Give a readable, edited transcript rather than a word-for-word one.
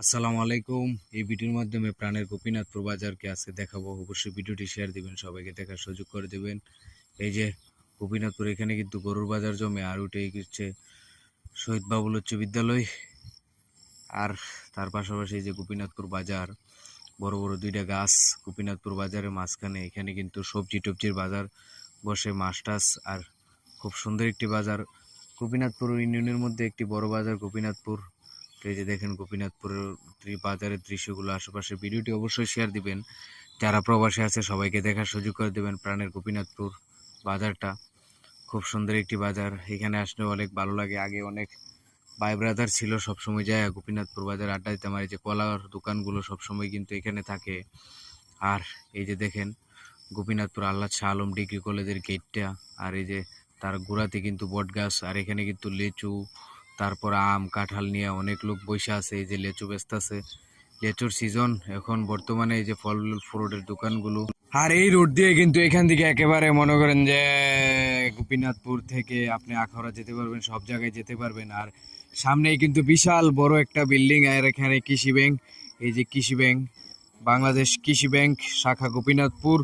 আসসালামু আলাইকুম। এই ভিডিওর মাধ্যমে প্রাণের গোপীনাথপুর বাজারকে আজকে দেখাবো। অবশ্যই ভিডিওটি শেয়ার দিবেন, সবাইকে দেখার সুযোগ করে দেবেন। এই যে গোপীনাথপুর, এখানে কিন্তু গরুর বাজার জমে, আর ওইটাই হচ্ছে শহীদ বাবুল উচ্চ বিদ্যালয়। আর তার পাশাপাশি এই যে গোপীনাথপুর বাজার, বড় বড় দুইটা গাছ গোপীনাথপুর বাজারের মাঝখানে। এখানে কিন্তু সবজি টবজির বাজার বসে, মাছ টাছ। আর খুব সুন্দর একটি বাজার। গোপীনাথপুর ইউনিয়নের মধ্যে একটি বড় বাজার গোপীনাথপুর। তো এই যে দেখেন গোপীনাথপুরের বাজারের দৃশ্যগুলো, আশেপাশে। ভিডিওটি অবশ্যই শেয়ার দিবেন, যারা প্রবাসী আছে সবাইকে দেখার সুযোগ করে দেবেন। প্রাণের গোপীনাথপুর বাজারটা খুব সুন্দর একটি বাজার, এখানে আসলে অনেক ভালো লাগে। আগে অনেক ভাই ব্রাদার ছিল, সবসময় যায় গোপীনাথপুর বাজার আড্ডা দিতে। আমার এই যে কলার দোকানগুলো সবসময় কিন্তু এখানে থাকে। আর এই যে দেখেন গোপীনাথপুর আল্লাহ শাহ আলম ডিগ্রি কলেজের গেটটা, আর এই যে তার গোড়াতে কিন্তু বট গাছ। আর এখানে কিন্তু লিচু, তারপর আম কাঁঠাল নিয়ে অনেক লোক বসে আছে। এই যে লিচু বেচতেছে, লিচুর সিজন এখন বর্তমানে। এই যে ফল ফ্রুটের দোকানগুলো। আর এই রোড দিয়ে কিন্তু এখান থেকে একেবারে মনে করেন যে গোপীনাথপুর থেকে আপনি আখাউড়া যেতে পারবেন, সব জায়গায় যেতে পারবেন। আর সামনেই কিন্তু বিশাল বড় একটা বিল্ডিং, আর এখানে কৃষি ব্যাংক। এই যে কৃষি ব্যাংক, বাংলাদেশ কৃষি ব্যাংক শাখা গোপীনাথপুর।